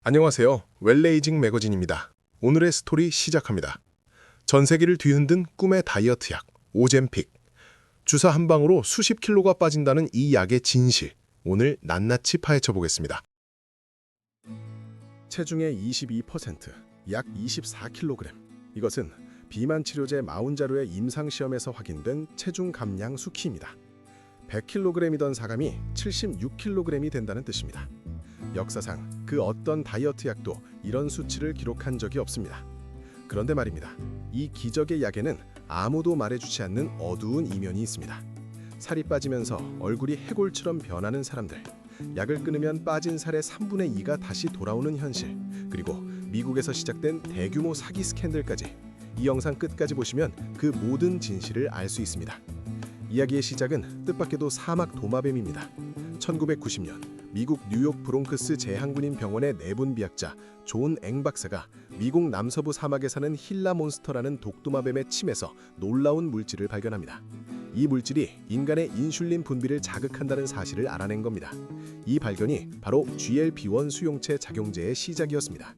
안녕하세요. 웰레이징 매거진입니다. 오늘의 스토리 시작합니다. 전 세계를 뒤흔든 꿈의 다이어트 약, 오젬픽. 주사 한 방으로 수십 킬로가 빠진다는 이 약의 진실, 오늘 낱낱이 파헤쳐 보겠습니다. 체중의 22%, 약 24kg. 이것은 비만 치료제 마운자로의 임상시험에서 확인된 체중 감량 수키입니다. 100kg이던 사감이 76kg이 된다는 뜻입니다. 역사상 그 어떤 다이어트 약도 이런 수치를 기록한 적이 없습니다. 그런데 말입니다. 이 기적의 약에는 아무도 말해주지 않는 어두운 이면이 있습니다. 살이 빠지면서 얼굴이 해골처럼 변하는 사람들, 약을 끊으면 빠진 살의 3분의 2가 다시 돌아오는 현실, 그리고 미국에서 시작된 대규모 사기 스캔들까지. 이 영상 끝까지 보시면 그 모든 진실을 알 수 있습니다. 이야기의 시작은 뜻밖에도 사막 도마뱀입니다. 1990년 미국 뉴욕 브롱크스 제항군인 병원의 내분 비학자 존 앵 박사가 미국 남서부 사막에 사는 힐라 몬스터라는 독도마뱀의 침에서 놀라운 물질을 발견합니다. 이 물질이 인간의 인슐린 분비를 자극한다는 사실을 알아낸 겁니다. 이 발견이 바로 GLP-1 수용체 작용제의 시작이었습니다.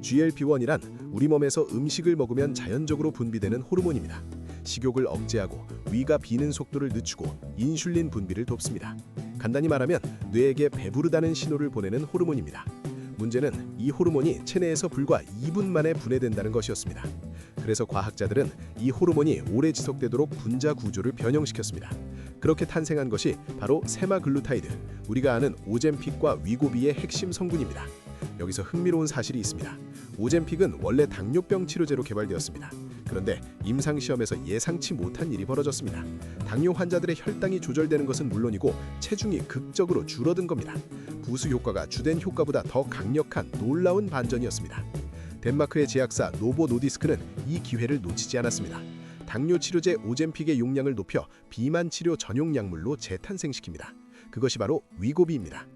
GLP-1이란 우리 몸에서 음식을 먹으면 자연적으로 분비되는 호르몬입니다. 식욕을 억제하고 위가 비는 속도를 늦추고 인슐린 분비를 돕습니다. 간단히 말하면 뇌에게 배부르다는 신호를 보내는 호르몬입니다. 문제는 이 호르몬이 체내에서 불과 2분 만에 분해된다는 것이었습니다. 그래서 과학자들은 이 호르몬이 오래 지속되도록 분자 구조를 변형시켰습니다. 그렇게 탄생한 것이 바로 세마글루타이드, 우리가 아는 오젬픽과 위고비의 핵심 성분입니다. 여기서 흥미로운 사실이 있습니다. 오젬픽은 원래 당뇨병 치료제로 개발되었습니다. 그런데 임상시험에서 예상치 못한 일이 벌어졌습니다. 당뇨 환자들의 혈당이 조절되는 것은 물론이고 체중이 극적으로 줄어든 겁니다. 부수 효과가 주된 효과보다 더 강력한 놀라운 반전이었습니다. 덴마크의 제약사 노보 노디스크는 이 기회를 놓치지 않았습니다. 당뇨 치료제 오젬픽의 용량을 높여 비만 치료 전용 약물로 재탄생시킵니다. 그것이 바로 위고비입니다.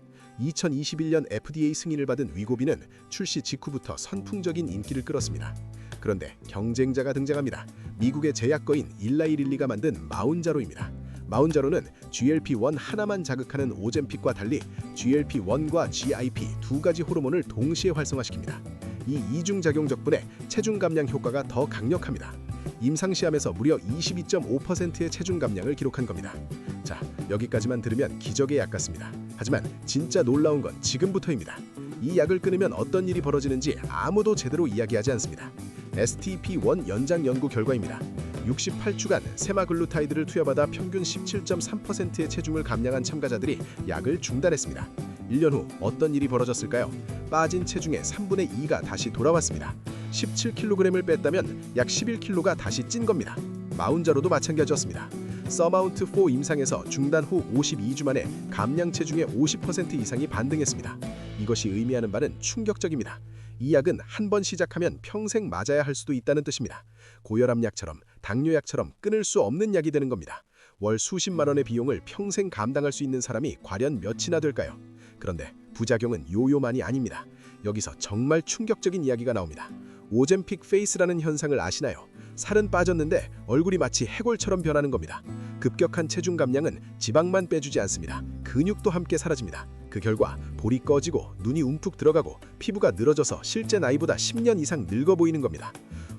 2021년 FDA 승인을 받은 위고비는 출시 직후부터 선풍적인 인기를 끌었습니다. 그런데 경쟁자가 등장합니다. 미국의 제약거인 일라이릴리가 만든 마운자로입니다. 마운자로는 GLP-1 하나만 자극하는 오젬픽과 달리 GLP-1과 GIP 두 가지 호르몬을 동시에 활성화시킵니다. 이 이중작용 덕분에 체중 감량 효과가 더 강력합니다. 임상시험에서 무려 22.5%의 체중 감량을 기록한 겁니다. 자, 여기까지만 들으면 기적의 약 같습니다. 하지만 진짜 놀라운 건 지금부터입니다. 이 약을 끊으면 어떤 일이 벌어지는지 아무도 제대로 이야기하지 않습니다. STP-1 연장 연구 결과입니다. 68주간 세마글루타이드를 투여받아 평균 17.3%의 체중을 감량한 참가자들이 약을 중단했습니다. 1년 후 어떤 일이 벌어졌을까요? 빠진 체중의 3분의 2가 다시 돌아왔습니다. 17kg을 뺐다면 약 11kg가 다시 찐 겁니다. 마운자로도 마찬가지였습니다. 서마운트4 임상에서 중단 후 52주 만에 감량 체중의 50% 이상이 반등했습니다. 이것이 의미하는 바는 충격적입니다. 이 약은 한 번 시작하면 평생 맞아야 할 수도 있다는 뜻입니다. 고혈압 약처럼 당뇨 약처럼 끊을 수 없는 약이 되는 겁니다. 월 수십만 원의 비용을 평생 감당할 수 있는 사람이 과연 몇이나 될까요? 그런데 부작용은 요요만이 아닙니다. 여기서 정말 충격적인 이야기가 나옵니다. 오젬픽 페이스라는 현상을 아시나요? 살은 빠졌는데 얼굴이 마치 해골처럼 변하는 겁니다. 급격한 체중 감량은 지방만 빼주지 않습니다. 근육도 함께 사라집니다. 그 결과 볼이 꺼지고 눈이 움푹 들어가고 피부가 늘어져서 실제 나이보다 10년 이상 늙어 보이는 겁니다.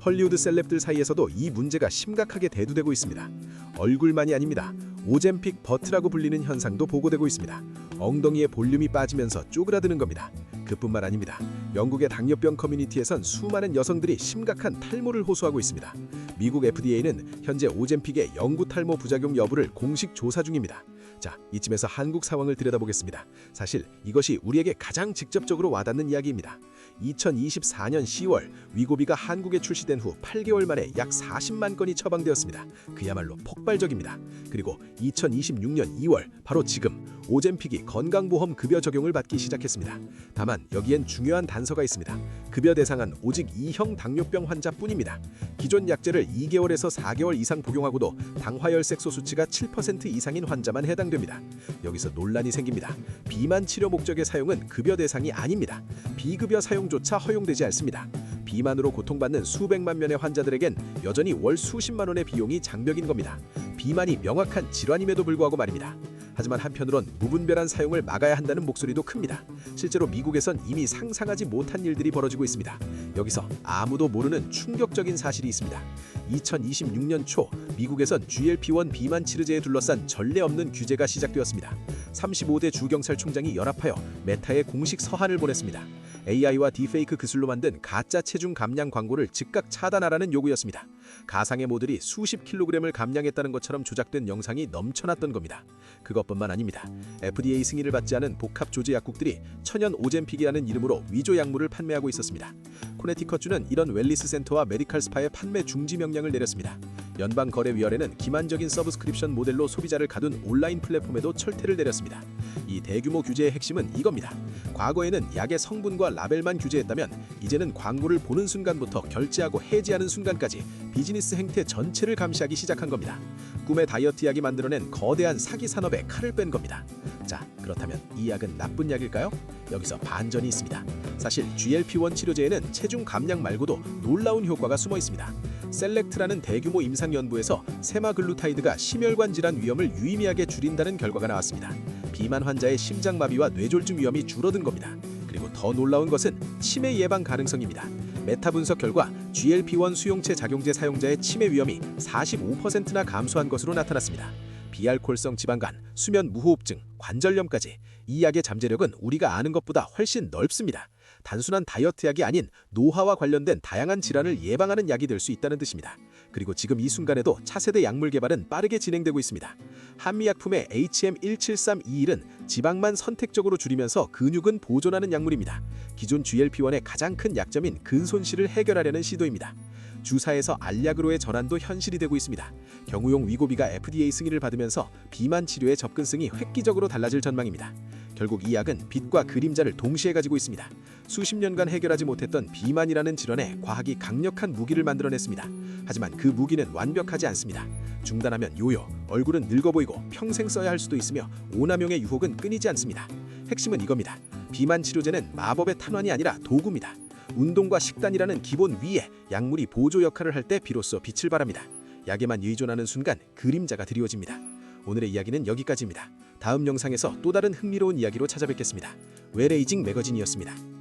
헐리우드 셀럽들 사이에서도 이 문제가 심각하게 대두되고 있습니다. 얼굴만이 아닙니다. 오젬픽 버트라고 불리는 현상도 보고되고 있습니다. 엉덩이의 볼륨이 빠지면서 쪼그라드는 겁니다. 그뿐만 아닙니다. 영국의 당뇨병 커뮤니티에선 수많은 여성들이 심각한 탈모를 호소하고 있습니다. 미국 FDA는 현재 오젬픽의 영구 탈모 부작용 여부를 공식 조사 중입니다. 자, 이쯤에서 한국 상황을 들여다보겠습니다. 사실 이것이 우리에게 가장 직접적으로 와닿는 이야기입니다. 2024년 10월 위고비가 한국에 출시된 후 8개월 만에 약 40만 건이 처방되었습니다. 그야말로 폭발적입니다. 그리고 2026년 2월 바로 지금 오젬픽이 건강보험 급여 적용을 받기 시작했습니다. 다만 여기엔 중요한 단서가 있습니다. 급여 대상은 오직 2형 당뇨병 환자뿐입니다. 기존 약제를 2개월에서 4개월 이상 복용하고도 당화혈색소 수치가 7% 이상인 환자만 해당됩니다. 여기서 논란이 생깁니다. 비만 치료 목적의 사용은 급여 대상이 아닙니다. 비급여 사용조차 허용되지 않습니다. 비만으로 고통받는 수백만 명의 환자들에겐 여전히 월 수십만 원의 비용이 장벽인 겁니다. 비만이 명확한 질환임에도 불구하고 말입니다. 하지만 한편으론 무분별한 사용을 막아야 한다는 목소리도 큽니다. 실제로 미국에선 이미 상상하지 못한 일들이 벌어지고 있습니다. 여기서 아무도 모르는 충격적인 사실이 있습니다. 2026년 초 미국에선 GLP-1 비만 치료제에 둘러싼 전례 없는 규제가 시작되었습니다. 35대 주경찰총장이 연합하여 메타에 공식 서한을 보냈습니다. AI와 딥페이크 기술로 만든 가짜 체중 감량 광고를 즉각 차단하라는 요구였습니다. 가상의 모델이 수십 킬로그램을 감량했다는 것처럼 조작된 영상이 넘쳐났던 겁니다. 그것뿐만 아닙니다. FDA 승인을 받지 않은 복합 조제 약국들이 천연 오젬픽이라는 이름으로 위조 약물을 판매하고 있었습니다. 코네티컷주는 이런 웰리스 센터와 메디칼 스파의 판매 중지 명령을 내렸습니다. 연방거래위원회는 기만적인 서브스크립션 모델로 소비자를 가둔 온라인 플랫폼에도 철퇴를 내렸습니다. 이 대규모 규제의 핵심은 이겁니다. 과거에는 약의 성분과 라벨만 규제했다면 이제는 광고를 보는 순간부터 결제하고 해지하는 순간까지 비즈니스 행태 전체를 감시하기 시작한 겁니다. 꿈의 다이어트 약이 만들어낸 거대한 사기 산업에 칼을 뺀 겁니다. 자, 그렇다면 이 약은 나쁜 약일까요? 여기서 반전이 있습니다. 사실 GLP-1 치료제에는 체중 감량 말고도 놀라운 효과가 숨어 있습니다. 셀렉트라는 대규모 임상 연구에서 세마글루타이드가 심혈관 질환 위험을 유의미하게 줄인다는 결과가 나왔습니다. 비만 환자의 심장마비와 뇌졸중 위험이 줄어든 겁니다. 그리고 더 놀라운 것은 치매 예방 가능성입니다. 메타 분석 결과 GLP-1 수용체 작용제 사용자의 치매 위험이 45%나 감소한 것으로 나타났습니다. 비알코올성 지방간, 수면 무호흡증, 관절염까지 이 약의 잠재력은 우리가 아는 것보다 훨씬 넓습니다. 단순한 다이어트 약이 아닌 노화와 관련된 다양한 질환을 예방하는 약이 될 수 있다는 뜻입니다. 그리고 지금 이 순간에도 차세대 약물 개발은 빠르게 진행되고 있습니다. 한미약품의 HM17321은 지방만 선택적으로 줄이면서 근육은 보존하는 약물입니다. 기존 GLP-1의 가장 큰 약점인 근손실을 해결하려는 시도입니다. 주사에서 알약으로의 전환도 현실이 되고 있습니다. 경우용 위고비가 FDA 승인을 받으면서 비만 치료의 접근성이 획기적으로 달라질 전망입니다. 결국 이 약은 빛과 그림자를 동시에 가지고 있습니다. 수십 년간 해결하지 못했던 비만이라는 질환에 과학이 강력한 무기를 만들어냈습니다. 하지만 그 무기는 완벽하지 않습니다. 중단하면 요요, 얼굴은 늙어 보이고 평생 써야 할 수도 있으며 오남용의 유혹은 끊이지 않습니다. 핵심은 이겁니다. 비만 치료제는 마법의 탄환이 아니라 도구입니다. 운동과 식단이라는 기본 위에 약물이 보조 역할을 할 때 비로소 빛을 발합니다. 약에만 의존하는 순간 그림자가 드리워집니다. 오늘의 이야기는 여기까지입니다. 다음 영상에서 또 다른 흥미로운 이야기로 찾아뵙겠습니다. 웰에이징 매거진이었습니다.